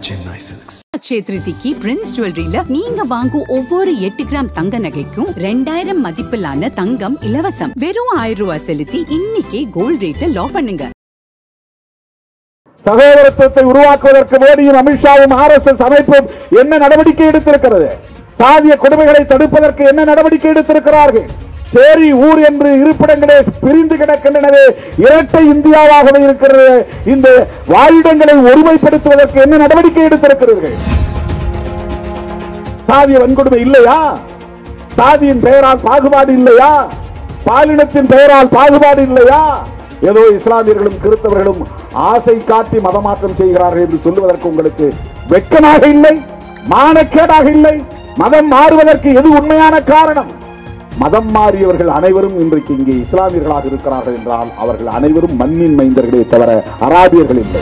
Chennai Silks. க்ஷேத்ரிதிக்கு Prince ஜுவல்லரியில நீங்க வாங்கும் ஒவ்வொரு 8 கிராம் தங்க நகைக்கும் 2000 மதிப்பிலான தங்கம் இலவசம். வெறும் 1000 ரூபாய் செலுத்தி இன்னைக்கே கோல்ட் ரேட்டை லாக் பண்ணுங்க. சகோதரத்துவத்தை உருவாக்குவதற்கு மோடியும் அமித்ஷாவும் RSS அமைப்பும் என்ன நடவடிக்கை எடுத்திருக்கிறது? சாதிய கொடுமைகளை தடுப்பதற்கு என்ன நடவடிக்கை எடுத்திருக்கிறார்கள்? சேரி ஊர் என்று இருப்பிடங்களே பிரிந்து கிடக்கின்றனவே, இரட்டை இந்தியாவாகவே இருக்கிறது. இந்த வாழிடங்களை ஒருமைப்படுத்துவதற்கு என்ன நடவடிக்கை எடுத்திருக்கிறீர்கள்? சாதிய வன்கொடுமை இல்லையா? சாதியின் பெயரால் பாகுபாடு இல்லையா? பாலினத்தின் பெயரால் பாகுபாடு இல்லையா? ஏதோ இஸ்லாமியர்களும் கிறிஸ்தவர்களும் ஆசை காட்டி மதமாற்றம் செய்கிறார்கள் என்று சொல்லுவதற்கு உங்களுக்கு வெட்கமாக இல்லை? மானக்கேடாக இல்லை? மதம் மாறுவதற்கு எது உண்மையான காரணம்? மதம் மாறியவர்கள் அனைவரும் இன்றைக்கு இங்கே இஸ்லாமியர்களாக இருக்கிறார்கள் என்றால் அவர்கள் அனைவரும் மண்ணின் மைந்தர்களே தவிர அராபியர்கள் இல்லை.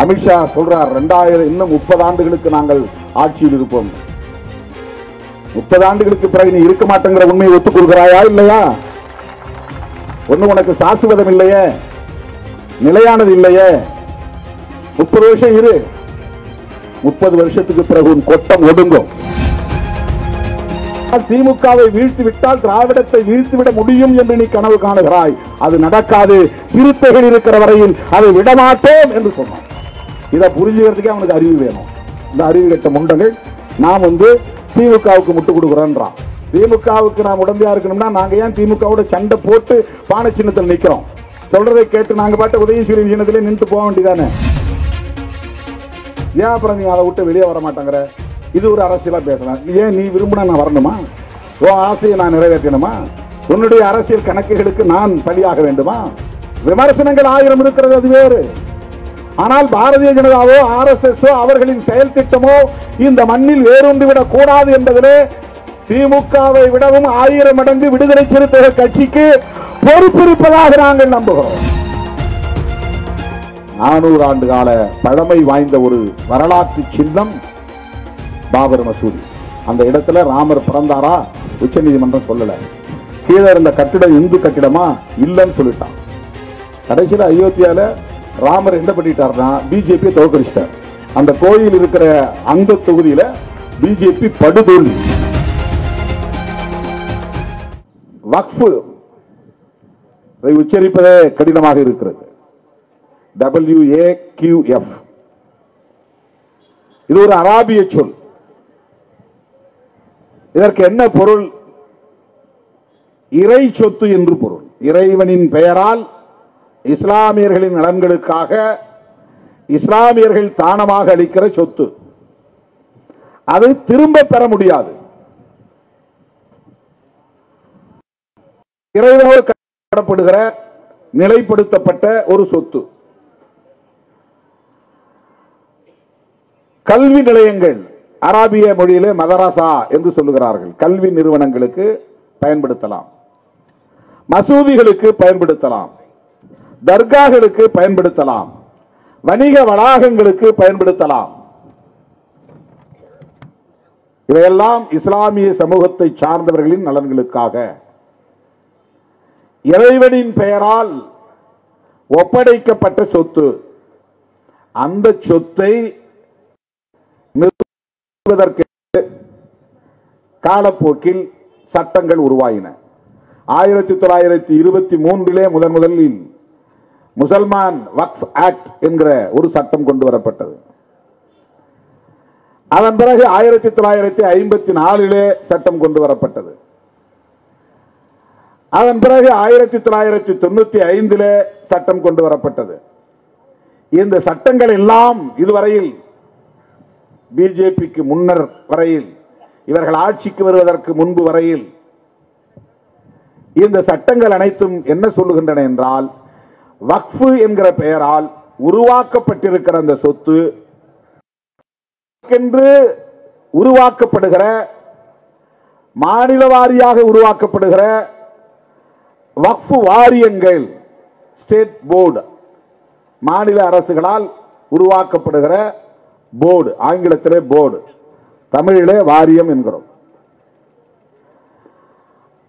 அமித்ஷா சொல்றார் 2000 இன்னும் 30 ஆண்டுகளுக்கு நாங்கள் ஆட்சியில் இருப்போம். 30 ஆண்டுகளுக்கு பிறகு நீ இருக்க மாட்டேங்கிற உண்மையை ஒத்துக்கொள்கிறாயா இல்லையா? ஒண்ணு உனக்கு சாசுவதம் இல்லையே, நிலையானது இல்லையே. 30 வருஷம் இரு, 30 வருஷத்துக்கு பிறகு உன் கொட்டம் ஒடுங்கும். திமுகவை வீழ்த்தி விட்டால் திராவிடத்தை வீழ்த்திவிட முடியும் என்று நீ கனவு காணுகிறாய். அது நடக்காது. சிறுத்தைகள் இருக்கிற வரையில் அதை விடமாட்டோம் என்று சொன்னான். இதை புரிஞ்சுக்கிறதுக்கே அவனுக்கு அறிவு வேணும். இந்த அறிவு கட்ட முண்டங்கள் நாம் திமுகவுக்கு முட்டு கொடுக்கிறோன்றான். திமுகவுக்கு நாம் உடந்தையா இருக்கணும்னா நாங்க ஏன் திமுகவோட சண்டை போட்டு பானை சின்னத்தில் நிக்கிறோம்? சொல்றதை கேட்டு நாங்க பாட்டு உதயசூரியன் சின்னத்திலே நின்று போக வேண்டியதானே? ஏன் அப்புறம் நீ அதை விட்டு வெளியே வர மாட்டேங்கிற? இது ஒரு அரசியலா பேசலாம். ஏன் நீ விரும்பினா நான் வரணுமா? உன் ஆசையை நான் நிறைவேற்றணுமா? உன்னுடைய அரசியல் கணக்குகளுக்கு நான் பலியாக வேண்டுமா? விமர்சனங்கள் 1000 இருக்கிறது, அது வேறு. ஆனால் பாரதிய ஜனதாவோ RSS அவர்களின் செயல் திட்டமோ இந்த மண்ணில் வேரூன்றிவிடக் கூடாது என்பதிலே திமுகவை விடவும் 1000 மடங்கு விடுதலை சிறுத்தைகள் கட்சிக்கு பொறுப்பு இருப்பதாக நாங்கள் நம்புகிறோம். 400 ஆண்டு கால பழமை வாய்ந்த ஒரு வரலாற்று சின்னம் பாபர் மசூதி. அந்த இடத்துல ராமர் பிறந்தாரா? உச்ச நீதிமன்றம் சொல்லல. கீழே இருந்த கட்டிடம் இந்து கட்டிடமா இல்லைன்னு சொல்லிட்டான். கடைசியில் அயோத்தியால ராமர் என்ன பண்ணிட்டார்னா பிஜேபி தோற்கடிச்சிட்டார். அந்த கோயில் இருக்கிற அந்த தொகுதியில பிஜேபி படுதோல்வி. வக்ஃப் அதை உச்சரிப்பதே கடினமாக இருக்கிறது. WAQF. இது ஒரு அராபிய சொல். இதற்கு என்ன பொருள்? இறை சொத்து என்று பொருள். இறைவனின் பெயரால் இஸ்லாமியர்களின் நலன்களுக்காக இஸ்லாமியர்கள் தானமாக அளிக்கிற சொத்து. அது திரும்ப பெற முடியாது. இறைவனோடு கட்டப்படுகிற நிலைப்படுத்தப்பட்ட ஒரு சொத்து. கல்வி நிலையங்கள் அராபிய மொழியிலே மதரசா என்று சொல்லுகிறார்கள். கல்வி நிறுவனங்களுக்கு பயன்படுத்தலாம், மசூதிகளுக்கு பயன்படுத்தலாம், தர்காகளுக்கு பயன்படுத்தலாம், வணிக வளாகங்களுக்கு பயன்படுத்தலாம். இவையெல்லாம் இஸ்லாமிய சமூகத்தை சார்ந்தவர்களின் நலன்களுக்காக இறைவனின் பெயரால் ஒப்படைக்கப்பட்ட சொத்து. அந்த சொத்தை காலப்போக்கில் சட்டங்கள் உருவாயின. 1923 முதலில் முசல்மான் வக்ஃப் ஆக்ட் என்கிற ஒரு சட்டம் கொண்டு வரப்பட்டது. அதன் பிறகு 1954 சட்டம் கொண்டு வரப்பட்டது. அதன் பிறகு 1995 சட்டம் கொண்டு வரப்பட்டது. இந்த சட்டங்கள் எல்லாம் இதுவரையில் பிஜேபிக்கு முன்னர் வரையில், இவர்கள் ஆட்சிக்கு வருவதற்கு முன்பு வரையில் இந்த சட்டங்கள் அனைத்தும் என்ன சொல்லுகின்றன என்றால், வக்ஃப் என்கிற பெயரால் உருவாக்கப்பட்டிருக்கிற அந்த சொத்து என்று உருவாக்கப்படுகிற, மாநில வாரியாக உருவாக்கப்படுகிற வக்ஃப் வாரியங்கள், ஸ்டேட் போர்டு, மாநில அரசுகளால் உருவாக்கப்படுகிற போர்டு, ஆங்கிலத்திலே போர்டு, தமிழிலே வாரியம் என்கிறோம்.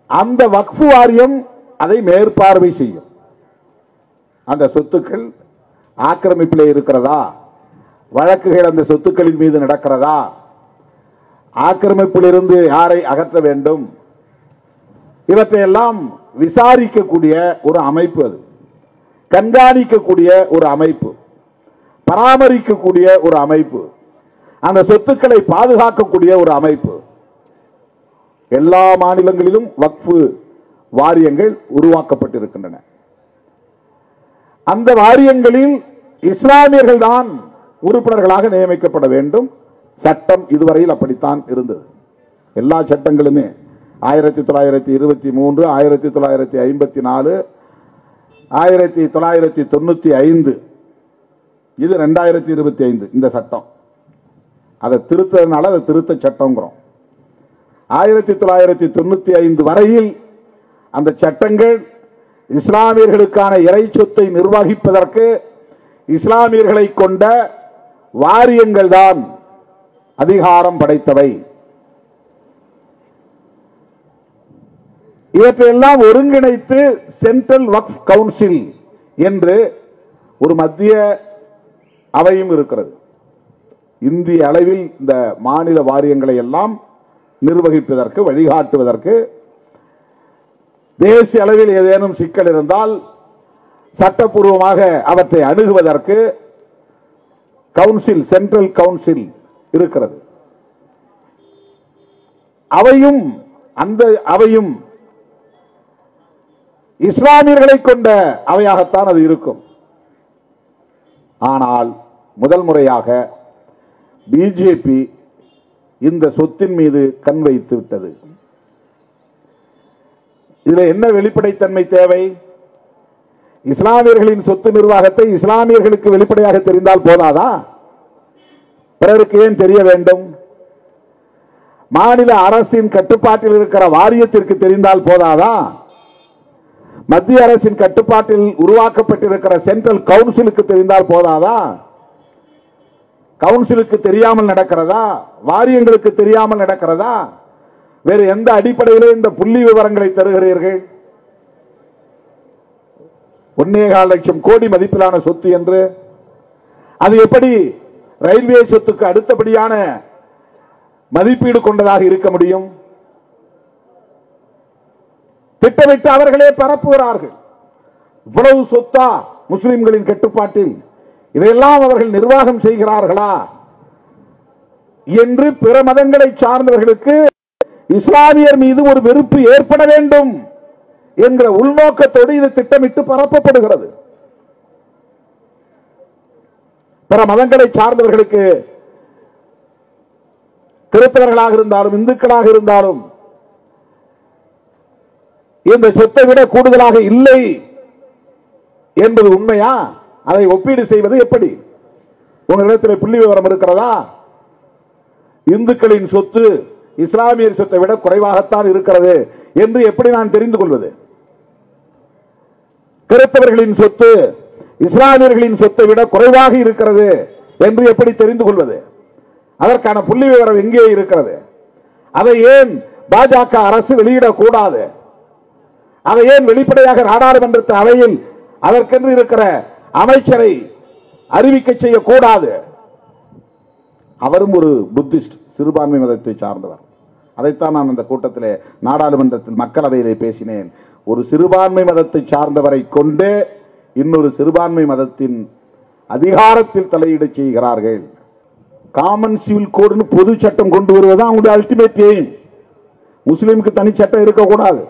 அந்த வக்ஃப் வாரியம் அதை மேற்பார்வை செய்யும். அந்த சொத்துக்கள் ஆக்கிரமிப்பிலே இருக்கிறதா வழக்குகள் அந்த சொத்துக்களின் மீது நடக்கிறதா, ஆக்கிரமிப்பிலிருந்து யாரை அகற்ற வேண்டும், இவற்றையெல்லாம் விசாரிக்கக்கூடிய ஒரு அமைப்பு, அது கண்காணிக்கக்கூடிய ஒரு அமைப்பு, பராமரிக்கக்கூடிய ஒரு அமைப்பு, அந்த சொத்துக்களை பாதுகாக்கக்கூடிய ஒரு அமைப்பு. எல்லா மாநிலங்களிலும் வக்ஃபு வாரியங்கள் உருவாக்கப்பட்டிருக்கின்றன. அந்த வாரியங்களில் இஸ்லாமியர்கள் தான் உறுப்பினர்களாக நியமிக்கப்பட வேண்டும். சட்டம் இதுவரையில் அப்படித்தான் இருந்தது. எல்லா சட்டங்களுமே 1923, 1954, 1995, இது 2025 இந்த சட்டம். அதை திருத்தனால அதை திருத்த சட்டம்ங்கிறோம். 1995 வரையில் அந்த சட்டங்கள் இஸ்லாமியர்களுக்கான இறை சொத்தை நிர்வகிப்பதற்கு இஸ்லாமியர்களை கொண்ட வாரியங்கள் தான் அதிகாரம் படைத்தவை. இவற்றையெல்லாம் ஒருங்கிணைத்து சென்ட்ரல் வக்ஃப் கவுன்சில் என்று ஒரு மத்திய அவையும் இருக்கிறது. இந்திய அளவில் இந்த மாநில வாரியங்களை எல்லாம் நிர்வகிப்பதற்கு, வழிகாட்டுவதற்கு, தேசிய அளவில் ஏதேனும் சிக்கல் இருந்தால் சட்டப்பூர்வமாக அவற்றை அணுகுவதற்கு கவுன்சில், சென்ட்ரல் கவுன்சில் இருக்கிறது. அந்த அவையும் இஸ்லாமியர்களை கொண்ட அவையாகத்தான் அது இருக்கும். ஆனால் முதல் முறையாக பிஜேபி இந்த சொத்தின் மீது கண் வைத்து விட்டது. இதுல என்ன வெளிப்படைத்தன்மை தேவை? இஸ்லாமியர்களின் சொத்து நிர்வாகத்தை இஸ்லாமியர்களுக்கு வெளிப்படையாக தெரிந்தால் போதாதா? பிறருக்கு ஏன் தெரிய வேண்டும்? மாநில அரசின் கட்டுப்பாட்டில் இருக்கிற வாரியத்திற்கு தெரிந்தால் போதாதா? மத்திய அரசின் கட்டுப்பாட்டில் உருவாக்கப்பட்டிருக்கிற சென்ட்ரல் கவுன்சிலுக்கு தெரிந்தால் போதாதா? கவுன்சிலுக்கு தெரியாமல் நடக்கிறதா? வாரியங்களுக்கு தெரியாமல் நடக்கிறதா? வேறு எந்த அடிப்படையிலே இந்த புள்ளி விவரங்களை தருகிறீர்கள்? 1.25 லட்சம் கோடி மதிப்பிலான சொத்து என்று, அது எப்படி ரயில்வே சொத்துக்கு அடுத்தபடியான மதிப்பீடு கொண்டதாக இருக்க முடியும்? திட்டமிட்டு அவர்களே பரப்புகிறார்கள். இவ்வளவு சொத்தா முஸ்லிம்களின் கட்டுப்பாட்டில், இதையெல்லாம் அவர்கள் நிர்வாகம் செய்கிறார்களா என்று பிற மதங்களை சார்ந்தவர்களுக்கு இஸ்லாமியர் மீது ஒரு வெறுப்பு ஏற்பட வேண்டும் என்கிற உள்நோக்கத்தோடு இது திட்டமிட்டு பரப்பப்படுகிறது. பிற மதங்களை சார்ந்தவர்களுக்கு, கிறிஸ்தவர்களாக இருந்தாலும் இந்துக்களாக இருந்தாலும், இந்த சொத்தை விட கூடுதலாக இல்லை என்பது உண்மையா? அதை ஒப்பீடு செய்வது எப்படி? உங்களிடத்தில் புள்ளி விவரம் இருக்கிறதா? இந்துக்களின் சொத்து இஸ்லாமியர் சொத்தை விட குறைவாகத்தான் இருக்கிறது என்று எப்படி நான் தெரிந்து கொள்வது? கிறிஸ்தவர்களின் சொத்து இஸ்லாமியர்களின் சொத்தை விட குறைவாக இருக்கிறது என்று எப்படி தெரிந்து கொள்வது? அதற்கான புள்ளி விவரம் எங்கே இருக்கிறது? அதை ஏன் பாஜக அரசு வெளியிடக்கூடாது? அதை ஏன் வெளிப்படையாக நாடாளுமன்ற அவையில் அதற்கென்று இருக்கிற அமைச்சரை அறிவிக்க செய்யக்கூடாது? அவரும் ஒரு புத்திஸ்ட், சிறுபான்மை மதத்தை சார்ந்தவர். அதைத்தான் நான் அந்த கூட்டத்திலே, நாடாளுமன்றத்தில், மக்களவையிலே பேசினேன். ஒரு சிறுபான்மை மதத்தை சார்ந்தவரை கொண்டு இன்னொரு சிறுபான்மை மதத்தின் அதிகாரத்தில் தலையீடு செய்கிறார்கள். காமன் சிவில் கோடு, பொது சட்டம் கொண்டு வருவதுதான் அவங்களுடைய அல்டிமேட் எய்ம். முஸ்லிமுக்கு தனி சட்டம் இருக்கக்கூடாது,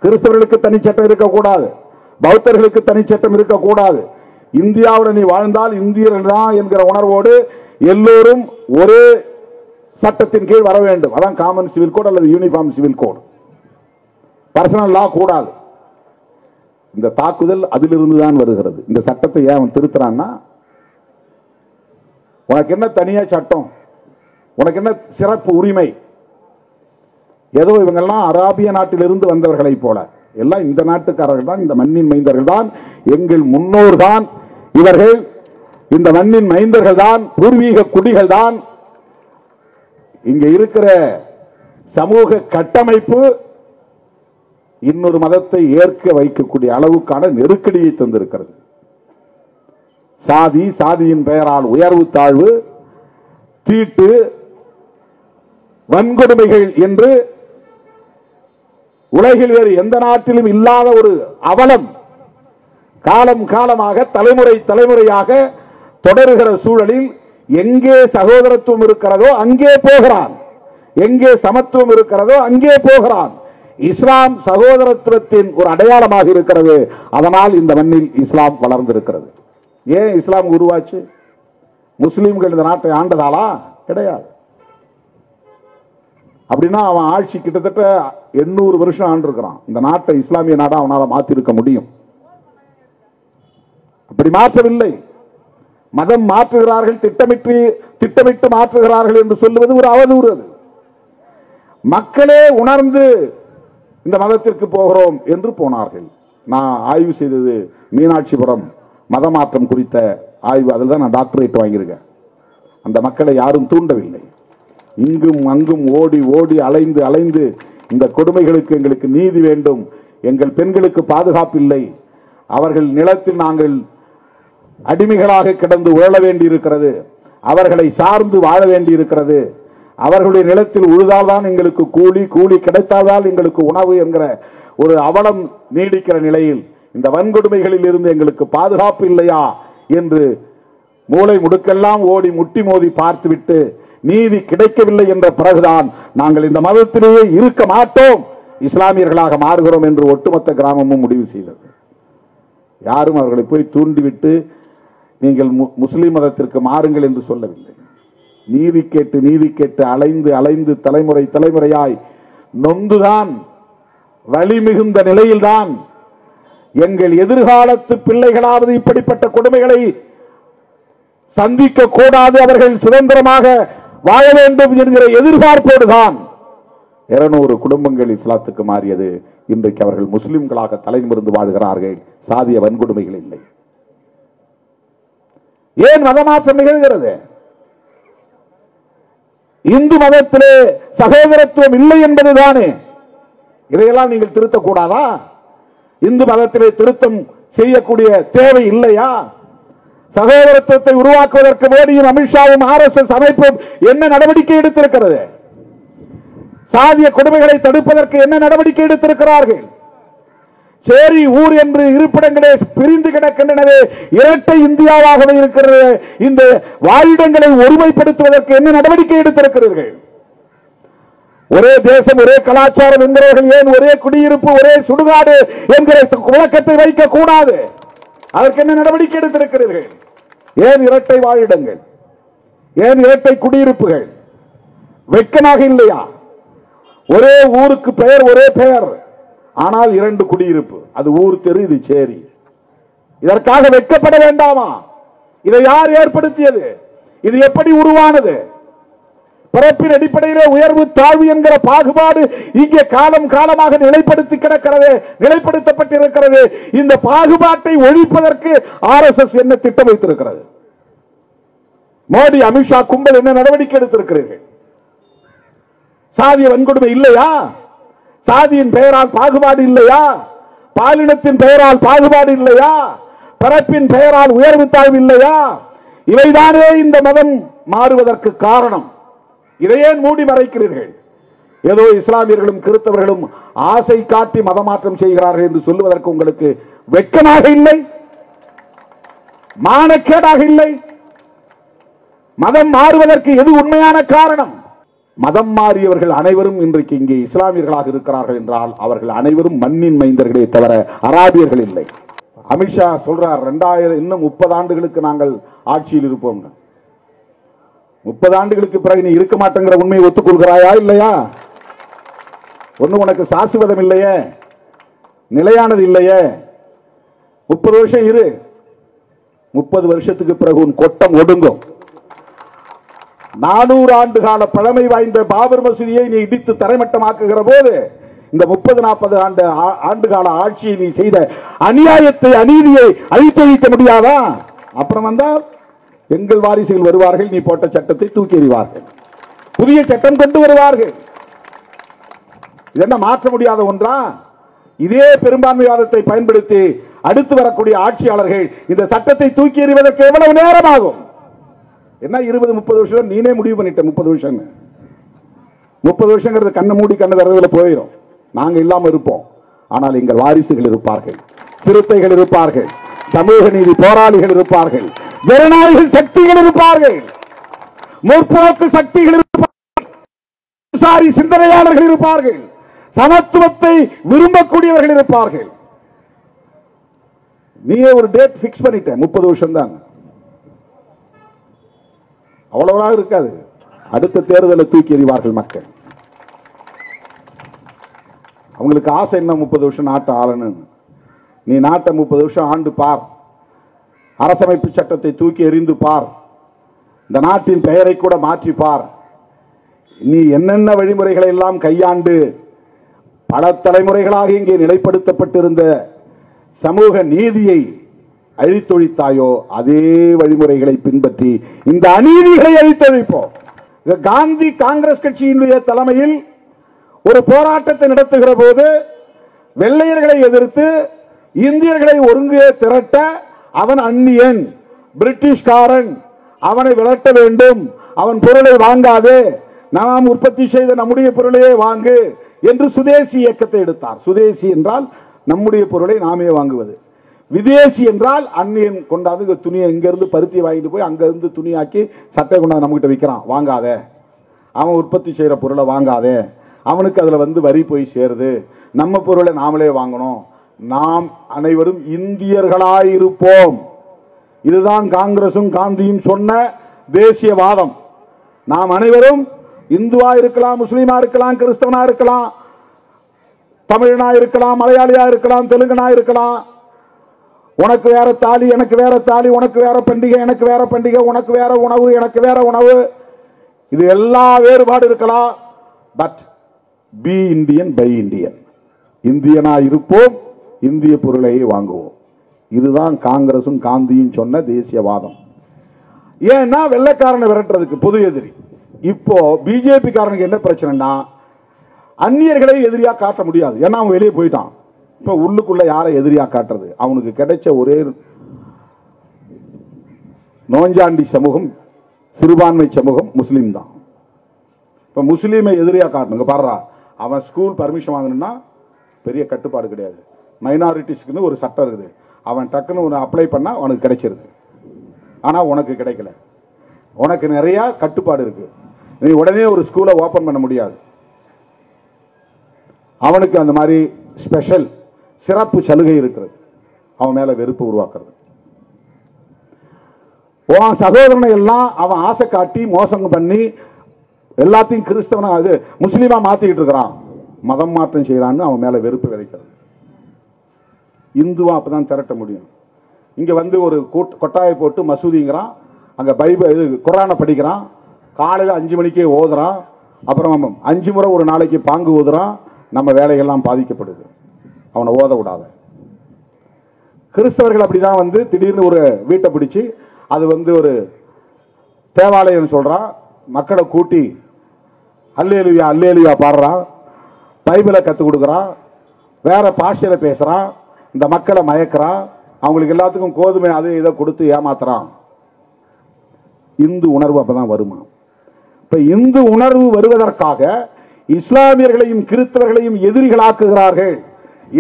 கிறிஸ்தவர்களுக்கு தனி சட்டம் இருக்கக்கூடாது, பௌத்தர்களுக்கு தனி சட்டம் இருக்கக்கூடாது. இந்தியாவுடன் நீ வாழ்ந்தால் இந்தியர்கள் தான் என்கிற உணர்வோடு எல்லோரும் ஒரே சட்டத்தின் கீழ் வர வேண்டும். அதான் காமன் சிவில் கோட் அல்லது uniform civil code. Personal law கூடாது. இந்த தாக்குதல் அதிலிருந்து தான் வருகிறது. இந்த சட்டத்தை ஏன் அவன் திருத்துறான்னா, உனக்கு என்ன தனியா சட்டம், உனக்கு என்ன சிறப்பு உரிமை? ஏதோ இவங்கெல்லாம் அராபிய நாட்டிலிருந்து வந்தவர்களை போல, எல்லாம் இந்த நாட்டுக்காரர்கள் தான், இந்த மண்ணின் மைந்தர்கள் தான், எங்கள் முன்னோர் தான் இவர்கள், இந்த மண்ணின் மைந்தர்கள் தான், பூர்வீக குடிகள் தான். இங்க இருக்கிற சமூக கட்டமைப்பு இன்னொரு மதத்தை ஏற்க வைக்கக்கூடிய அளவுக்கான நெருக்கடியை தந்திருக்கிறது. சாதி, சாதியின் பெயரால் உயர்வு தாழ்வு, தீட்டு, வன்கொடுமைகள் என்று உலகில் வேறு எந்த நாட்டிலும் இல்லாத ஒரு அவலம் காலம் காலமாக தலைமுறை தலைமுறையாக தொடருகிற சூழலில் எங்கே சகோதரத்துவம் இருக்கிறதோ அங்கே போகிறான், எங்கே சமத்துவம் இருக்கிறதோ அங்கே போகிறான். இஸ்லாம் சகோதரத்துவத்தின் ஒரு அடையாளமாக இருக்கிறது. அதனால் இந்த மண்ணில் இஸ்லாம் வளர்ந்திருக்கிறது. ஏன் இஸ்லாம் உருவாச்சு? முஸ்லிம்கள் இந்த நாட்டை ஆண்டதாலா? கிடையாது. அப்படின்னா அவன் ஆட்சி கிட்டத்தட்ட 800 வருஷம் ஆண்டிருக்கிறான். இந்த நாட்டை இஸ்லாமிய நாடா அவனால மாற்றிருக்க முடியும். அப்படி மாற்றவில்லை. மதம் மாற்றுகிறார்கள், திட்டமிட்டு மாற்றுகிறார்கள் என்று சொல்லுவது ஒரு அவதூறு. மக்களே உணர்ந்து இந்த மதத்திற்கு போகிறோம் என்று போனார்கள். நான் ஆய்வு செய்தது மீனாட்சிபுரம் மதமாற்றம் குறித்த ஆய்வு. அதில் தான் நான் டாக்டரேட் வாங்கியிருக்கேன். அந்த மக்களை யாரும் தூண்டவில்லை. இங்கும் அங்கும் ஓடி ஓடி அலைந்து அலைந்து இந்த கொடுமைகளுக்கு எங்களுக்கு நீதி வேண்டும், எங்கள் பெண்களுக்கு பாதுகாப்பு இல்லை, அவர்கள் நிலத்தில் நாங்கள் அடிமைகளாக கிடந்து உழல வேண்டி இருக்கிறது, அவர்களை சார்ந்து வாழ வேண்டி இருக்கிறது, அவர்களுடைய நிலத்தில் உழுதால்தான் எங்களுக்கு கூலி, கூலி கிடைத்தால்தான் எங்களுக்கு உணவு என்கிற ஒரு அவலம் நீடிக்கிற நிலையில் இந்த வன்கொடுமைகளில் இருந்து எங்களுக்கு பாதுகாப்பு இல்லையா என்று மூளை முடுக்கெல்லாம் ஓடி முட்டி மோதி பார்த்துவிட்டு நீதி கிடைக்கவில்லை என்ற பிறகுதான் நாங்கள் இந்த மதத்திலேயே இருக்க மாட்டோம், இஸ்லாமியர்களாக மாறுகிறோம் என்று ஒட்டுமொத்த கிராமமும் முடிவு செய்தது. யாரும் அவர்களை போய் தூண்டிவிட்டு நீங்கள் முஸ்லிம் மதத்திற்கு மாறுங்கள் என்று சொல்லவில்லை. நீதி கேட்டு அலைந்து அலைந்து தலைமுறை தலைமுறையாய் நொந்துதான் வலி மிகுந்த நிலையில்தான் எங்கள் எதிர்காலத்து பிள்ளைகளாவது இப்படிப்பட்ட கொடுமைகளை சந்திக்க கூடாது, அவர்கள் சுதந்திரமாக வாழ வேண்டும் என்கிற எதிர்பார்ப்போடுதான் 200 குடும்பங்கள் இஸ்லாத்துக்கு மாறியது. இன்றைக்கு அவர்கள் முஸ்லிம்களாக தலைநிமிர்ந்து வாழ்கிறார்கள். சாதிய வன்கொடுமைகள் இல்லை. ஏன் மதமாற்றம் நிகழ்கிறது? இந்து மதத்திலே சகோதரத்துவம் இல்லை என்பதுதானே. இதையெல்லாம் நீங்கள் திருத்தக்கூடாதா? இந்து மதத்திலே திருத்தம் செய்யக்கூடிய தேவை இல்லையா? சகோதரத்துவத்தை உருவாக்குவதற்கு மோடியும் அமித்ஷாவும் RSS அமைப்பும் என்ன நடவடிக்கை எடுத்திருக்கிறது? சாதிய கொடுமைகளை தடுப்பதற்கு என்ன நடவடிக்கை எடுத்திருக்கிறார்கள்? சேரி ஊர் என்று இருப்பிடங்களே பிரிந்து கிடக்கின்றனவே, இரட்டை இந்தியாவாகவே இருக்கிறது. இந்த வாழிடங்களை ஒருமைப்படுத்துவதற்கு என்ன நடவடிக்கை எடுத்திருக்கிறீர்கள்? ஒரே தேசம், ஒரே கலாச்சாரம் என்கிறவர்கள் ஏன் ஒரே குடியிருப்பு, ஒரே சுடுகாடு என்கிற விளக்கத்தை வைக்க கூடாது? அதற்கு என்ன நடவடிக்கை எடுத்திருக்கிறீர்கள்? ஏன் இரட்டை வாழிடங்கள்? ஏன் இரட்டை குடியிருப்புகள்? வெட்கமாக இல்லையா? ஒரே ஊருக்கு பெயர், ஒரே பெயர், ஆனால் 2 குடியிருப்பு. அது ஊர், தெரு, இது சேரி. இதற்காக வெட்கப்பட வேண்டாமா? இதை யார் ஏற்படுத்தியது? இது எப்படி உருவானது? பிறப்பின் அடிப்படையிலே உயர்வு தாழ்வு என்கிற பாகுபாடு இங்கே காலம் காலமாக நிலைப்படுத்தி கிடக்கிறது, நிலைப்படுத்தப்பட்டிருக்கிறது. இந்த பாகுபாட்டை ஒழிப்பதற்கு RSS என்ன திட்டம் வைத்திருக்கிறது? மோடி அமித்ஷா கும்பல் என்ன நடவடிக்கை எடுத்திருக்கிறீர்கள்? சாதிய வன்கொடுமை இல்லையா? சாதியின் பெயரால் பாகுபாடு இல்லையா? பாலினத்தின் பெயரால் பாகுபாடு இல்லையா? பிறப்பின் பெயரால் உயர்வு தாழ்வு இல்லையா? இவைதானே இந்த மதம் மாறுவதற்கு காரணம். இதை ஏன் மூடி மறைக்கிறீர்கள்? ஏதோ இஸ்லாமியர்களும் கிறிஸ்தவர்களும் ஆசை காட்டி மதமாற்றம் செய்கிறார்கள் என்று சொல்லுவதற்கு உங்களுக்கு வெட்கமாக இல்லை? மானக்கேடாக இல்லை? மதம் மாறுவதற்கு எது உண்மையான காரணம்? மதம் மாறியவர்கள் அனைவரும் இன்றைக்கு இங்கே இஸ்லாமியர்களாக இருக்கிறார்கள் என்றால் அவர்கள் அனைவரும் மண்ணின் மைந்தர்களே தவிர அராபியர்கள் இல்லை. அமித்ஷா சொல்றார், 2000 இன்னும் 30 ஆண்டுகளுக்கு நாங்கள் ஆட்சியில் இருப்போம். 30 ஆண்டுகளுக்கு பிறகு நீ இருக்க மாட்டேங்கிற உண்மையை ஒத்துக்கொள்கிறாயா இல்லையா? ஒண்ணு உனக்கு சாஸ்வதம் இல்லையே, நிலையானது இல்லையே. 30 வருஷம் இரு, 30 வருஷத்துக்கு பிறகு உன் கொட்டம் ஒடுங்கும். 400 ஆண்டு கால பழமை வாய்ந்த பாபர் மசூதியை நீ இடித்து தரைமட்டமாக்குகிற போது இந்த 30-40 ஆண்டு கால ஆட்சியை நீ செய்த அநியாயத்தை, அநீதியை அழித்தொழிக்க முடியாதா? அப்புறம் வந்தால் எங்கள் வாரிசுகள் வருவார்கள், நீ போட்ட சட்டத்தை தூக்கி எறிவார்கள், புதிய சட்டம் கொண்டு வருவார்கள். இது என்ன மாற்ற முடியாத ஒன்றா? இதே பெரும்பான்மைவாதத்தை பயன்படுத்தி அடுத்து வரக்கூடிய ஆட்சியாளர்கள் இந்த சட்டத்தை தூக்கி எறிவதற்கு எவ்வளவு நேரம் ஆகும்? என்ன 20-30 வருஷம் நீனே முடிவு பண்ணிட்ட. 30 வருஷம் 30 வருஷங்கிறது கண்ணை மூடி கண்ணு தரதுல போயிடும். நாங்க இல்லாம இருப்போம். ஆனால் எங்கள் வாரிசுகள் இருப்பார்கள், சிறுத்தைகள் இருப்பார்கள், சமூக நீதி போராளிகள் இருப்பார்கள், ஜனநாயக சக்திகள் இருப்பார்கள், முற்போக்கு சக்திகள் இருப்பார்கள், சிந்தனையாளர்கள் இருப்பார்கள், சமத்துவத்தை விரும்பக்கூடியவர்கள் இருப்பார்கள். நீயே ஒரு டேட் பிக்ஸ் பண்ணிட்ட, 30 வருஷம் தான். அவ்வளவுதான் இருக்காது. அடுத்த தேர்தலை தூக்கி எறிவார்கள் மக்கள். அவங்களுக்கு ஆசை என்ன? 30 வருஷம் நாட்டை ஆளணும். நீ நாட்டை 30 வருஷம் ஆண்டு பார். அரசமைப்பு சட்டத்தை தூக்கி எறிந்து பார். இந்த நாட்டின் பெயரை கூட மாற்றி பார். நீ என்னென்ன வழிமுறைகளை எல்லாம் கையாண்டு பல தலைமுறைகளாக இங்கே நிலைப்படுத்தப்பட்டிருந்த சமூக நீதியை அழித்தொழித்தாயோ அதே வழிமுறைகளை பின்பற்றி இந்த அநீதிகளை அழித்தொழிப்போம். காந்தி காங்கிரஸ் கட்சியினுடைய தலைமையில் ஒரு போராட்டத்தை நடத்துகிற போது வெள்ளையர்களை எதிர்த்து இந்தியர்களை ஒருங்கே திரட்ட அவன் அந்நியன், பிரிட்டிஷ்காரன், அவனை விரட்ட வேண்டும், அவன் பொருளை வாங்காதே, நாம் உற்பத்தி செய்த நம்முடைய பொருளையே வாங்கு என்று சுதேசி இயக்கத்தை எடுத்தார். சுதேசி என்றால் நம்முடைய பொருளை நாமே வாங்குவது, விதேசி என்றால் அந்நியன் கொண்டாந்து துணியை இங்கிருந்து பருத்தியை வாங்கிட்டு போய் அங்கிருந்து துணியாக்கி சட்டை கொண்டாந்து நம்ம கிட்ட விற்கிறான், வாங்காத, அவன் உற்பத்தி செய்யற பொருளை வாங்காத, அவனுக்கு அதுல வரி போய் சேருது, நம்ம பொருளை நாமளே வாங்கணும், நாம் அனைவரும் இந்தியர்களாயிருப்போம். இதுதான் காங்கிரசும் காந்தியும் சொன்ன தேசியவாதம். நாம் அனைவரும் இந்துவா இருக்கலாம், முஸ்லீமா இருக்கலாம், கிறிஸ்தவனா இருக்கலாம், தமிழனா இருக்கலாம், மலையாளியா இருக்கலாம், தெலுங்கனா இருக்கலாம், உனக்கு வேற தாலி எனக்கு வேற தாலி, உனக்கு வேற பண்டிகை எனக்கு வேற பண்டிகை, உனக்கு வேற உணவு எனக்கு வேற உணவு, இது எல்லா வேறுபாடு இருக்கலாம். But be Indian buy Indian, இந்தியனா இருப்போம், இந்திய பொருளையே வாங்குவோம். இதுதான் காங்கிரசும் காந்தியும் சொன்ன தேசியவாதம். ஏன்னா வெள்ளைக்காரனை விரட்டுறதுக்கு பொது எதிரி. இப்போ பிஜேபி காரனுக்கு என்ன பிரச்சனைனா அந்நியர்களை எதிரியா காட்ட முடியாது. ஏன்னா அவன் வெளியே போயிட்டான். இப்ப உள்ளுக்குள்ள யாரை எதிரியா காட்டுறது? அவனுக்கு கிடைச்ச ஒரே நோஞ்சாண்டி சமூகம், சிறுபான்மை சமூகம் முஸ்லீம் தான். இப்ப முஸ்லீமை எதிரியா காட்டணுங்க. பாடுறா, அவன் ஸ்கூல் பர்மிஷன் வாங்கணும்னா பெரிய கட்டுப்பாடு கிடையாது. மைனாரிட்டிஸ்க்குன்னு ஒரு சட்டம் இருக்குது. அவன் டக்குன்னு ஒன்று அப்ளை பண்ணா அவனுக்கு கிடைச்சிருது. ஆனா உனக்கு கிடைக்கல. உனக்கு நிறைய கட்டுப்பாடு இருக்கு. நீ உடனே ஒரு ஸ்கூலை ஓபன் பண்ண முடியாது. அவனுக்கு அந்த மாதிரி ஸ்பெஷல் சிறப்பு சலுகை இருக்கிறது. அவன் மேல வெறுப்பு உருவாக்குறது. உன் சகோதரனை எல்லாம் அவன் ஆசை காட்டி மோசம் பண்ணி எல்லாத்தையும் கிறிஸ்தவனா அது முஸ்லீமா மாத்திக்கிட்டு இருக்கிறான், மதம் மாற்றம் செய்யறான்னு அவன் மேல வெறுப்பு விதைக்கிறது. இந்துவா அப்பதான் திரட்ட முடியும். இங்க ஒரு கொட்டாயை போட்டு மசூதிங்கிறான், அங்க பைபிள் இது குர்ஆனை படிக்கிறான், காலையில 5 மணிக்கே ஓதுறான், அப்புறம் 5 முறை ஒரு நாளைக்கு பாங்கு ஓதுறான். நம்ம வேலைகள்லாம் பாதிக்கப்படுது. அவனை ஓத விடாத. கிறிஸ்தவர்கள் அப்படிதான் திடீர்னு ஒரு வீட்டை பிடிச்சு அது ஒரு தேவாலயம் சொல்றான், மக்களை கூட்டி அல்லேலுயா அல்லேலுயா பாடுறான், பைபிளை கற்றுக் கொடுக்குறான், வேற பாஷையில பேசுறான், இந்த மக்களை மயக்கிறான், அவங்களுக்கு எல்லாத்துக்கும் கோதுமை அதை இதை கொடுத்து ஏமாத்துறான். இந்து உணர்வு அப்பதான் வருமா? இப்ப இந்து உணர்வு வருவதற்காக இஸ்லாமியர்களையும் கிறிஸ்தவர்களையும் எதிரிகளாக்குகிறார்கள்.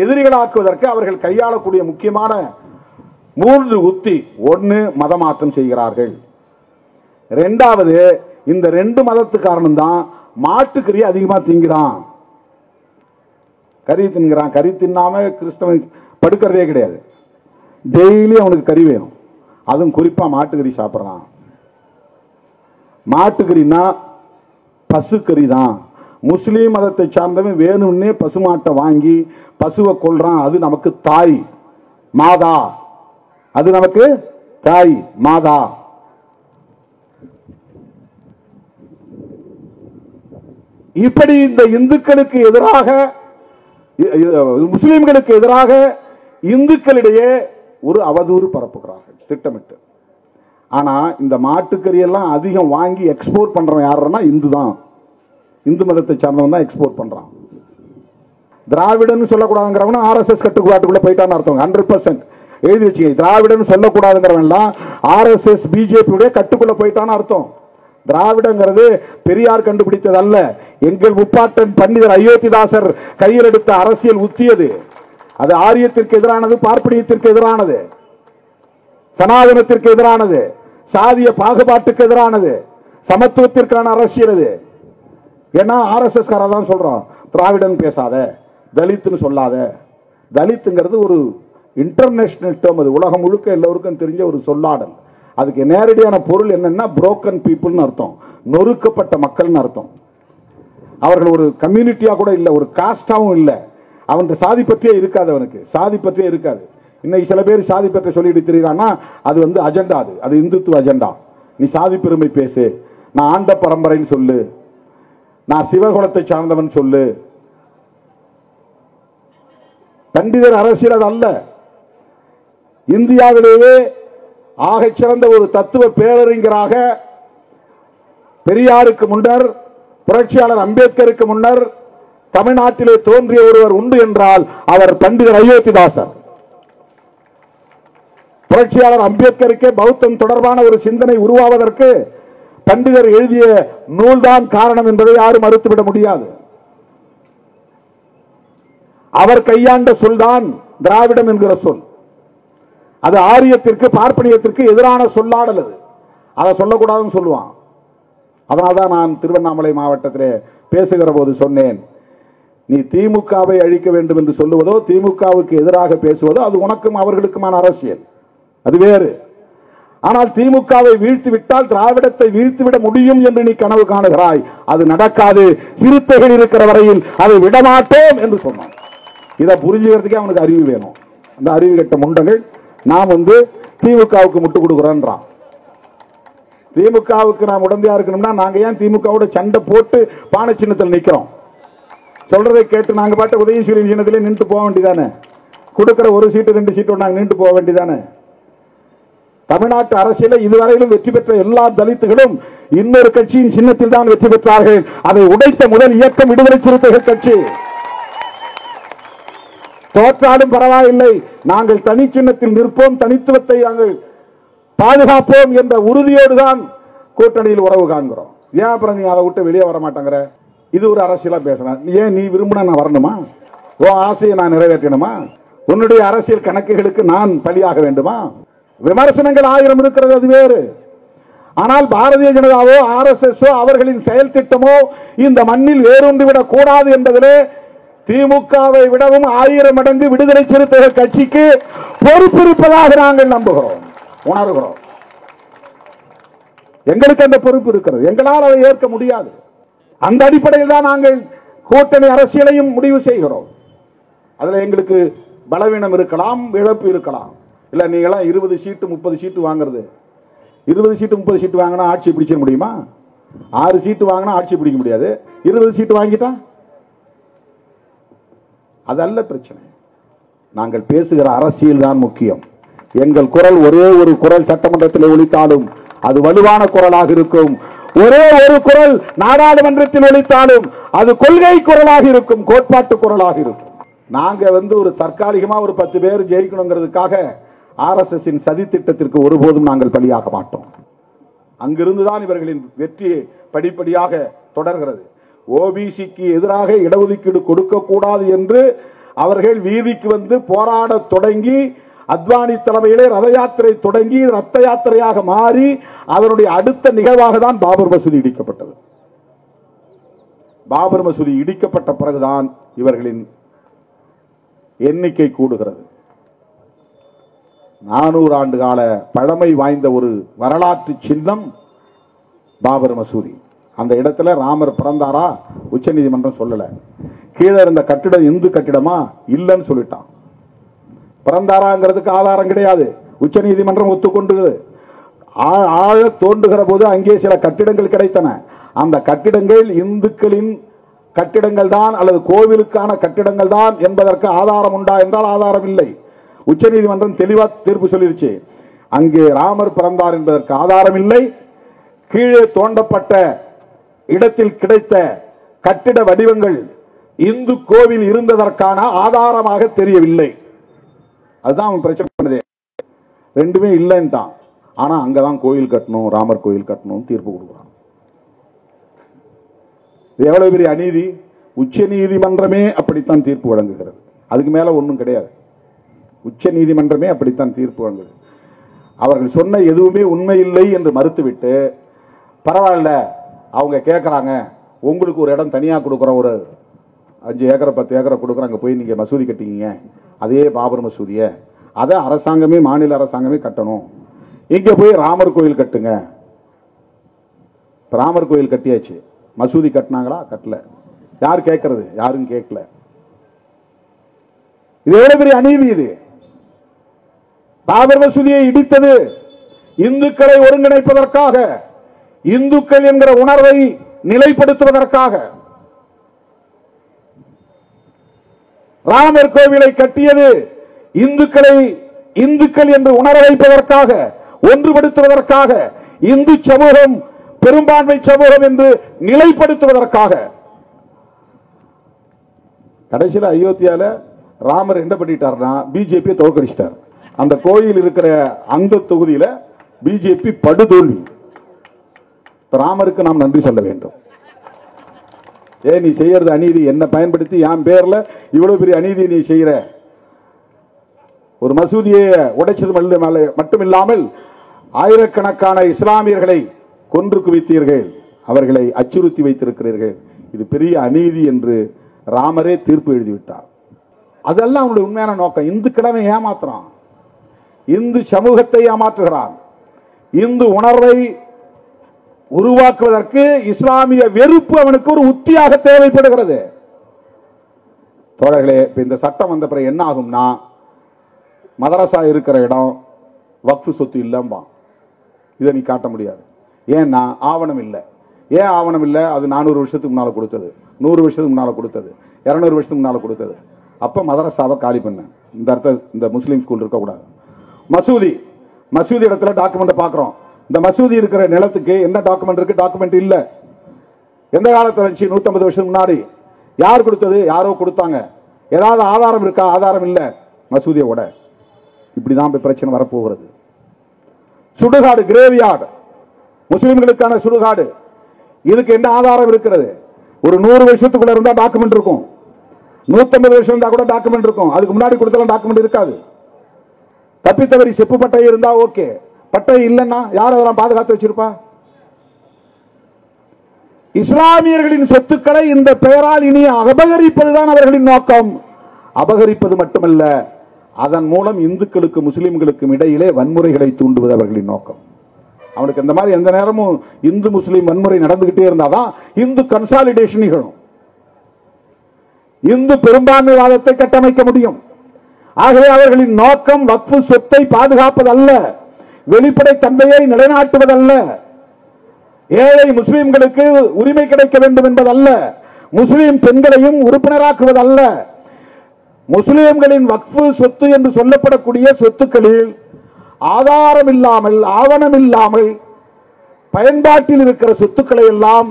எதிரிகளாக்குவதற்கு அவர்கள் கையாளக்கூடிய முக்கியமான 3 உத்தி. 1, மதமாற்றம் செய்கிறார்கள். 2வது, இந்த 2 மதத்து காரணம் தான் மாட்டுக்கறி அதிகமா திங்கிறான். கறி தின்கிறான். கறி தின்னாம கிறிஸ்தவன் படுக்கிறதே கிடையாது. டெய்லி அவனுக்கு கறி வேணும். அதுவும் குறிப்பா மாட்டுக்கறி சாப்பிட்றான். மாட்டுக்கறினா பசுக்கறி தான். முஸ்லீம் மதத்தை சார்ந்தவன் வேணும்னே பசுமாட்டை வாங்கி பசுவை கொல்றான். அது நமக்கு தாய் மாதா, அது நமக்கு தாய் மாதா. இப்படி இந்த இந்துக்களுக்கு எதிராக, முஸ்லிம்களுக்கு எதிராக இந்துக்களிடையே ஒரு அவதூறு பரப்புகிறார்கள் திட்டமிட்டு. ஆனா இந்த மாட்டுக்கறி எல்லாம் அதிகம் வாங்கி எக்ஸ்போர்ட் பண்றவன் யாருன்னா இந்து தான். இந்து மதத்தை சார்ந்தவன் தான் எக்ஸ்போர்ட் பண்றான். திராவிடன் சொல்லக்கூடாதுங்கிறவன RSS கட்டுப்பாட்டுக்குள்ள போயிட்டான்னு அர்த்தம். 100% எழுதி வச்சுக்க. திராவிடன் சொல்லக்கூடாதுங்கிறவன்லாம் ஆர்எஸ்எஸ் பிஜேபியுடைய கட்டுக்குள்ள போயிட்டான்னு அர்த்தம். திராவிடங்கிறது பெரியார் கண்டுபிடித்தது அல்ல. எங்கள் முப்பாட்டன் பண்டிதர் அயோத்திதாசர் கையில் எடுத்த அரசியல் உத்தியது. அது ஆரியத்திற்கு எதிரானது, பார்ப்பனியத்திற்கு எதிரானது, சனாதனத்திற்கு எதிரானது, சாதிய பாகுபாட்டுக்கு எதிரானது, சமத்துவத்திற்கான அரசியல் அது. ஏன்னா ஆர்எஸ்எஸ் காரதான் சொல்றோம், திராவிடன் பேசாத, தலித்னு சொல்லாத. தலித்துங்கிறது ஒரு இன்டர்நேஷனல் டேர்ம், அது உலகம் முழுக்க எல்லோருக்கும் தெரிஞ்ச ஒரு சொல்லாடல். அதுக்கு நேரடியான பொருள் என்னன்னா புரோக்கன் பீப்புள்னு அர்த்தம், நொறுக்கப்பட்ட மக்கள்னு அர்த்தம். அவர்கள் ஒரு கம்யூனிட்டியா கூட இல்ல, ஒரு காஸ்டாவும் இல்ல. அவன் சாதி பற்றியே இருக்காது, அவனுக்கு சாதி பற்றியே இருக்காது. இன்னைக்கு சில பேர் சாதி பற்றி சொல்லிட்டு தெரியுறான்னா அது வந்து அஜெண்டா, அது இந்துத்துவ அஜெண்டா. நீ சாதி பெருமை பேசு, நான் ஆண்ட பரம்பரைன்னு சொல்லு, நான் சிவகுலத்தை சார்ந்தவன் சொல்லு. பண்டிதர் அரசியல் அது அல்ல. இந்தியாவிலேயே ஆகச் சிறந்த ஒரு தத்துவ பேரறிஞராக பெரியாருக்கு முன்னர், புரட்சியாளர் அம்பேத்கருக்கு முன்னர் தமிழ்நாட்டிலே தோன்றிய ஒருவர் உண்டு என்றால் அவர் பண்டிதர் அயோத்திதாசர். புரட்சியாளர் அம்பேத்கருக்கே பௌத்தம் தொடர்பான ஒரு சிந்தனை உருவாவதற்கு பண்டிதர் எழுதிய நூல்தான் காரணம் என்பதை யாரும் மறுத்துவிட முடியாது. அவர் கையாண்ட சொல்தான் திராவிடம் என்கிற சொல். அது ஆரியத்திற்கு, பார்ப்பனியத்திற்கு எதிரான சொல்லாடல். அது அதை சொல்லக்கூடாதுன்னு சொல்லுவான். அதனால்தான் நான் திருவண்ணாமலை மாவட்டத்திலே பேசுகிற போது சொன்னேன், நீ திமுகவை அழிக்க வேண்டும் என்று சொல்லுவதோ, திமுகவுக்கு எதிராக பேசுவதோ அது உனக்கும் அவர்களுக்குமான அரசியல், அது வேறு. ஆனால் திமுகவை வீழ்த்தி விட்டால் திராவிடத்தை வீழ்த்திவிட முடியும் என்று நீ கனவு காணுகிறாய். அது நடக்காது. சிறுத்தைகள் இருக்கிற வரையில் அதை விடமாட்டோம் என்று சொன்னான். இதை புரிஞ்சுக்கிறதுக்கே அவனுக்கு அறிவு வேணும். அந்த அறிவு கட்ட முண்டங்கள் நாம் வந்து திமுகவுக்கு முட்டு கொடுக்கிறோன்றான். திமுகவுக்கு நாம் உடந்தையா இருக்கணும்னா நாங்க ஏன் திமுகவோட சண்டை போட்டு பானை சின்னத்தில் நிக்கிறோம்? சொல்றதை கேட்டு நாங்க பாட்டு உதயசூரிய சின்னத்திலே நின்று போக வேண்டியதானே? கொடுக்கிற ஒரு சீட்டு 2 சீட்டு நாங்க நின்று போக வேண்டியதானே? தமிழ்நாட்டு அரசியல இதுவரையிலும் வெற்றி பெற்ற எல்லா தலித்துகளும் இன்னொரு கட்சியின் சின்னத்தில் தான் வெற்றி பெற்றார்கள். அதை உடைத்த முதல் இயக்கம் விடுதலை சிறுத்தைகள் கட்சி. தோற்றாலும் பரவாயில்லை, நாங்கள் தனி சின்னத்தில் நிற்போம், தனித்துவத்தை நாங்கள் பாதுகாப்போம் என்ற உறுதியோடு தான் கூட்டணியில் உறவு காண்கிறோம். ஏன் அப்புறம் நீ அதை விட்டு வெளியே வர மாட்டாங்கிற? இது ஒரு அரசியலா பேசுறேன். ஏன் நீ விரும்பினா நான் வரணுமா? உன் ஆசையை நான் நிறைவேற்றணுமா? உன்னுடைய அரசியல் கணக்குகளுக்கு நான் பலியாக வேண்டுமா? விமர்சனங்கள் 1000 இருக்கிறது, அது வேறு. ஆனால் பாரதிய ஜனதாவோ ஆர்எஸ்எஸ் அவர்களின் செயல் திட்டமோ இந்த மண்ணில் வேரூன்றிவிடக் கூடாது என்பதிலே திமுகவை விடவும் 1000 மடங்கு விடுதலை சிறுத்தைகள் கட்சிக்கு பொறுப்பு இருப்பதாக நாங்கள் நம்புகிறோம், உணர்கிறோம். எங்களுக்கு அந்த பொறுப்பு இருக்கிறது. எங்களால் அதை ஏற்க முடியாது. அந்த அடிப்படையில் தான் நாங்கள் கூட்டணி அரசியலையும் முடிவு செய்கிறோம். அதுல எங்களுக்கு பலவீனம் இருக்கலாம், இழப்பு இருக்கலாம். இல்ல நீங்களாம் 20 சீட்டு 30 சீட்டு வாங்குறது, 20 சீட்டு 30 சீட்டு வாங்கினா ஆட்சி பிடிச்சிட முடியுமா? 6 சீட்டு வாங்கினா ஆட்சி பிடிக்க முடியாது. 20 சீட்டு வாங்கிட்டா அதல்ல பிரச்சனை. நாங்கள் பேசுகிற அரசியல் தான் முக்கியம். எங்கள் குரல் ஒரே ஒரு குரல் சட்டமன்றத்தில் ஒலித்தாலும் அது வலுவான குரலாக இருக்கும். ஒரே ஒரு குரல் நாடாளுமன்றத்தில் ஒலித்தாலும் அது கொள்கை குரலாக இருக்கும், கோட்பாட்டு குரலாக இருக்கும். நாங்க ஒரு தற்காலிகமா ஒரு 10 பேர் ஜெயிக்கணுங்கிறதுக்காக ஆர்எஸ்எஸ் சதி திட்டத்திற்கு ஒருபோதும் நாங்கள் பலியாக மாட்டோம். அங்கிருந்துதான் இவர்களின் வெற்றி படிப்படியாக தொடர்கிறது. ஓபிசிக்கு எதிராக இடஒதுக்கீடு கொடுக்க கூடாது என்று அவர்கள் வீதிக்கு வந்து போராட தொடங்கி, அத்வானி தலைமையிலே ரத யாத்திரை தொடங்கி ரத்த யாத்திரையாக மாறி அதனுடைய அடுத்த நிகழ்வாக தான் பாபர் மசூதி இடிக்கப்பட்டது. பாபர் மசூதி இடிக்கப்பட்ட பிறகுதான் இவர்களின் எண்ணிக்கை கூடுகிறது. 400 ஆண்டு கால பழமை வாய்ந்த ஒரு வரலாற்று சின்னம் பாபர் மசூதி. அந்த இடத்துல ராமர் பிறந்தாரா உச்ச நீதிமன்றம் சொல்லல. கீழே இருந்த கட்டிடம் இந்து கட்டிடமா இல்லைன்னு சொல்லிட்டான். பிறந்தாராங்கிறதுக்கு ஆதாரம் கிடையாது. உச்ச நீதிமன்றம் ஒத்துக்கொண்டு ஆழ தோண்டுகிற போது அங்கே சில கட்டிடங்கள் கிடைத்தன. அந்த கட்டிடங்கள் இந்துக்களின் கட்டிடங்கள் தான் அல்லது கோவிலுக்கான கட்டிடங்கள் தான் என்பதற்கு ஆதாரம் உண்டா என்றால் ஆதாரம் இல்லை. உச்ச நீதிமன்றம் தெளிவா தீர்ப்பு சொல்லிருச்சு. அங்கே ராமர் பிறந்தார் என்பதற்கு ஆதாரம் இல்லை. கீழே தோண்டப்பட்ட இடத்தில் கிடைத்த கட்டிட வடிவங்கள் இந்து கோவில் இருந்ததற்கான ஆதாரமாக தெரியவில்லை. அதுதான் பிரச்சனை. ரெண்டுமே இல்லைன்ட்டான். ஆனா அங்கதான் கோயில் கட்டணும், ராமர் கோயில் கட்டணும் தீர்ப்பு கொடுக்குறான். இது எவ்வளவு பெரிய அநீதி! உச்ச நீதிமன்றமே அப்படித்தான் தீர்ப்பு வழங்குகிறது. அதுக்கு மேல ஒன்றும் கிடையாது. உச்ச நீதிமன்றமே அப்படித்தான் தீர்ப்பு வழங்குது. அவர்கள் சொன்ன எதுவுமே உண்மை இல்லை என்று மறுத்துவிட்டு, பரவாயில்ல அவங்க கேட்கறாங்க, உங்களுக்கு ஒரு இடம் தனியா கொடுக்குறோம், ஒரு 5 ஏக்கரை 10 ஏக்கரை கொடுக்குறோம், அங்க போய் நீங்க மசூதி கட்டிக்கிங்க, அதே பாபர் மசூதிய அதை அரசாங்கமே மாநில அரசாங்கமே கட்டணும், இங்க போய் ராமர் கோயில் கட்டுங்க. ராமர் கோயில் கட்டியாச்சு, மசூதி கட்டினாங்களா? கட்டல. யார் கேட்கறது? யாரும் கேட்கல. இது எவ்வளவு பெரிய அநீதி! இது பாபர் மசூதியை இடித்தது இந்துக்களை ஒருங்கிணைப்பதற்காக, இந்துக்கள் என்கிற உணர்வை நிலைப்படுத்துவதற்காக. ராமர் கோவிலை கட்டியது இந்துக்கள் என்று உணர வைப்பதற்காக, ஒன்றுபடுத்துவதற்காக, இந்து சமூகம் பெரும்பான்மை சமூகம் என்று நிலைப்படுத்துவதற்காக. கடைசியில் அயோத்தியால ராமர் என்ன பண்ணிட்டார்னா, பிஜேபி தோற்கடிச்சிட்டார். அந்த கோயில் இருக்கிற அந்த தொகுதியில பிஜேபி படுதோல்வி. ராமருக்கு நாம் நன்றி சொல்ல வேண்டும். நீ செய்யறது அநீதி, என்ன பயன்படுத்தி என் பேர்ல இவ்வளவு பெரிய அநீதி நீ செய்யற. ஒரு மசூதியை உடைச்சது மட்டுமில்லாமல் ஆயிரக்கணக்கான இஸ்லாமியர்களை கொன்று குவித்தீர்கள், அவர்களை அச்சுறுத்தி வைத்திருக்கிறீர்கள். இது பெரிய அநீதி என்று ராமரே தீர்ப்பு எழுதிவிட்டார். அதெல்லாம் அவனுடைய உண்மையான நோக்கம். இந்துக்களை ஏமாத்துறான், இந்து சமூகத்தை ஏமாற்றுகிறான். இந்து உணர்வை உருவாக்குவதற்கு இஸ்லாமிய வெறுப்பு அவனுக்கு ஒரு உத்தியாக தேவைப்படுகிறது. தோழர்களே, இந்த சட்டம் வந்த பிறகு என்ன ஆகும்னா, மதரசா இருக்கிற இடம் வக்ஃபு சொத்து இல்லம்பா. இதை நீ காட்ட முடியாது. ஏன்னா ஆவணம் இல்லை. ஏன் ஆவணம் இல்லை? அது 400 வருஷத்துக்கு முன்னால கொடுத்தது, 100 வருஷத்துக்கு முன்னால கொடுத்தது, 200 வருஷத்துக்கு முன்னால கொடுத்தது. அப்ப மதரசாவை காலி பண்ண. இந்த அர்த்தம் இந்த முஸ்லீம் ஸ்கூல் இருக்கக்கூடாது. மசூதி இடத்துல டாக்குமெண்ட் பாக்குறோம். இந்த மசூதி இருக்கிற நிலத்துக்கு என்ன டாக்குமெண்ட் இருக்கு? டாக்குமெண்ட் இல்ல. எந்த காலத்துல இருந்துச்சு? 150 வருஷம் முன்னாடி. யார் கொடுத்தது? யாரோ கொடுத்தாங்க. ஏதாவது ஆதாரம் இருக்கா? ஆதாரம் இல்ல. மசூதியோட இப்படிதான் பிரச்சனை வரப்போகிறது. சுடுகாடு, கிரேவியார்டு, முஸ்லிம்களுக்கான சுடுகாடு, இதுக்கு என்ன ஆதாரம் இருக்கிறது? ஒரு 100 வருஷத்துக்குள்ள இருந்தா டாக்குமெண்ட் இருக்கும், 150 வருஷம் இருந்தா கூட டாக்குமெண்ட் இருக்கும். அதுக்கு முன்னாடி கொடுத்தாலும் டாக்குமெண்ட் இருக்காது. தப்பித்தவரி செப்பு பட்டை இருந்தா ஓகே, பட்டை இல்லைன்னா யார் அதெல்லாம் பாதுகாத்து வச்சிருப்பா? இஸ்லாமியர்களின் சொத்துக்களை இந்த பெயரால் இனி அபகரிப்பதுதான் அவர்களின் நோக்கம். அபகரிப்பது மட்டுமல்ல, அதன் மூலம் இந்துக்களுக்கு முஸ்லிம்களுக்கும் இடையிலே வன்முறைகளை தூண்டுவது அவர்களின் நோக்கம். அவனுக்கு இந்த மாதிரி எந்த நேரமும் இந்து முஸ்லிம் வன்முறை நடந்துகிட்டே இருந்தாதான் இந்து கன்சாலிடேஷன் நிகழும், இந்து பெரும்பான்மைவாதத்தை கட்டமைக்க முடியும். ஆகவே அவர்களின் நோக்கம் வக்ஃபு சொத்தை பாதுகாப்பதல்ல, வெளிப்படை தன்மையை நிலைநாட்டுவதல்ல, ஏழை முஸ்லிம்களுக்கு உரிமை கிடைக்க வேண்டும் என்பதல்ல, முஸ்லிம் பெண்களையும் உறுப்பினராக்குவதல்ல. முஸ்லிம்களின் வக்ஃபு சொத்து என்று சொல்லப்படக்கூடிய சொத்துக்களில் ஆதாரம் இல்லாமல், ஆவணம் இல்லாமல் பயன்பாட்டில் இருக்கிற சொத்துக்களை எல்லாம்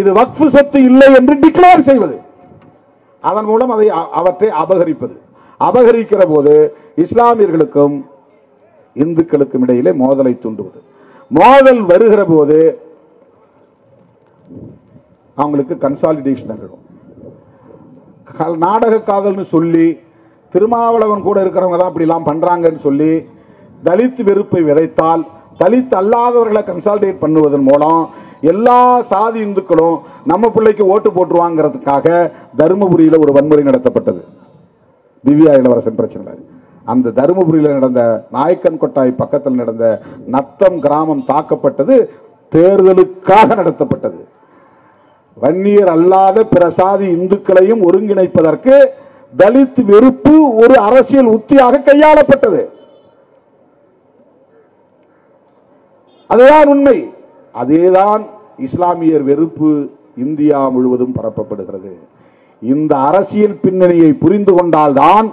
இது வக்ஃபு சொத்து இல்லை என்று டிக்ளேர் செய்வது, அதன் மூலம் அவற்றை அபகரிப்பது. அபகரிக்கிற போது இஸ்லாமியர்களுக்கும் இந்துக்களுக்கும் இடையிலே மோதலை தூண்டுவது. மோதல் வருகிற போது அவங்களுக்கு கன்சாலிடேஷன் ஆகிடும். நாடக காதல்னு சொல்லி திருமாவளவன் கூட இருக்கிறவங்க தான் இப்படி எல்லாம் பண்றாங்கன்னு சொல்லி தலித் வெறுப்பை விதைத்தால், தலித் அல்லாதவர்களை கன்சாலிடேட் பண்ணுவதன் மூலம் எல்லா சாதி இந்துக்களும் நம்ம பிள்ளைக்கு ஓட்டு போட்டுருவாங்கிறதுக்காக தருமபுரியில் ஒரு வன்முறை நடத்தப்பட்டது. திவ்யா இளவரசன் பிரச்சனை. அந்த தருமபுரியில் நடந்த நாயக்கன் கொட்டாய் பக்கத்தில் நடந்த நத்தம் கிராமம் தாக்கப்பட்டது தேர்தலுக்காக நடத்தப்பட்டது. வன்னியர் அல்லாத பிற சாதி இந்துக்களையும் ஒருங்கிணைப்பதற்கு தலித் வெறுப்பு ஒரு அரசியல் உத்தியாக கையாளப்பட்டது. அதுதான் உண்மை. அதேதான் இஸ்லாமியர் வெறுப்பு இந்தியா முழுவதும் பரப்பப்படுகிறது. இந்த அரசியல் பின்னணியை புரிந்து கொண்டால்தான்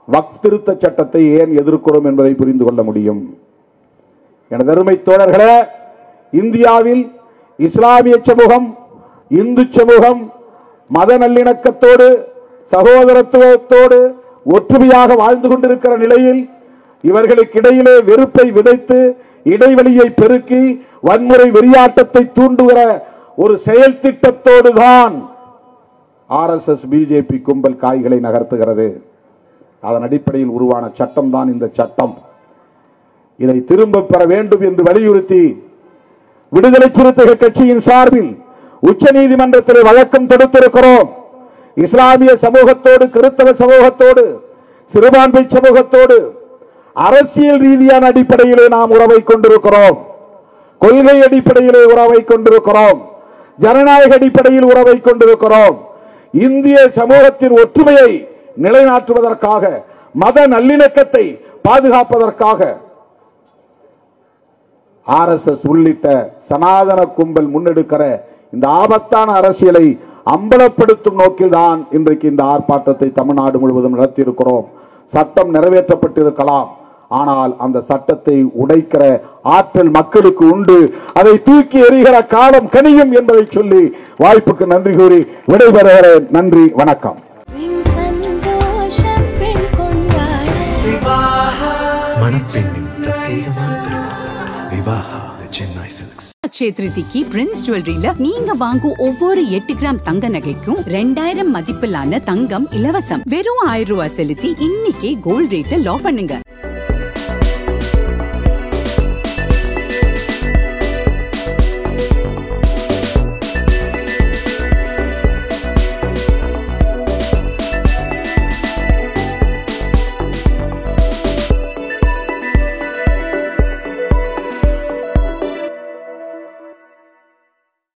வக்ஃப் திருத்த சட்டத்தை ஏன் எதிர்க்கிறோம் என்பதை புரிந்து கொள்ள முடியும். எனது அருமை தோழர்களே, இந்தியாவில் இஸ்லாமிய சமூகம், இந்து சமூகம் மத நல்லிணக்கத்தோடு சகோதரத்துவத்தோடு ஒற்றுமையாக வாழ்ந்து கொண்டிருக்கிற நிலையில் இவர்களுக்கு இடையிலே வெறுப்பை விதைத்து இடைவெளியை பெருக்கி வன்முறை வெறியாட்டத்தை தூண்டுகிற ஒரு செயல் திட்டத்தோடு தான் RSS பிஜேபி கும்பல் காய்களை நகர்த்துகிறது. அதன் அடிப்படையில் உருவான சட்டம் தான் இந்த சட்டம். இதை திரும்ப பெற வேண்டும் என்று வலியுறுத்தி விடுதலை சிறுத்தைகள் கட்சியின் சார்பில் உச்ச நீதிமன்றத்தில் வழக்கம் தொடுத்திருக்கிறோம். இஸ்லாமிய சமூகத்தோடு, கிறிஸ்தவ சமூகத்தோடு, சிறுபான்மை சமூகத்தோடு அரசியல் ரீதியான அடிப்படையிலே நாம் உறவை கொண்டிருக்கிறோம். கொள்கை அடிப்படையிலே உறவை கொண்டிருக்கிறோம். ஜனநாயக அடிப்படையில் உறவை கொண்டிருக்கிறோம். இந்திய சமூகத்தின் ஒற்றுமையை நிலைநாட்டுவதற்காக, மத நல்லிணக்கத்தை பாதுகாப்பதற்காக RSS உள்ளிட்ட சனாதன கும்பல் முன்னெடுக்கிற இந்த ஆபத்தான அரசியலை அம்பலப்படுத்தும் நோக்கில் தான் இன்றைக்கு இந்த ஆர்ப்பாட்டத்தை தமிழ்நாடு முழுவதும் நடத்தியிருக்கிறோம். சட்டம் நிறைவேற்றப்பட்டிருக்கலாம், ஆனால் அந்த சட்டத்தை உடைக்கிற ஆற்றல் மக்களுக்கு உண்டு. அதை தூக்கி எறிகிற காலம் கனியும் என்பதை சொல்லி வாய்ப்புக்கு நன்றி கூறி விடைபெறுகிறேன். நன்றி, வணக்கம். க்ஷேத்ரிதிக்கு பிரின்ஸ் ஜுவல்லரியில நீங்க வாங்கும் ஒவ்வொரு 8 கிராம் தங்க நகைக்கும் 2000 மதிப்பிலான தங்கம் இலவசம். வெறும் 1000 ரூபாய் செலுத்தி இன்னைக்கே கோல்ட் ரேட்டை லாக் பண்ணுங்க.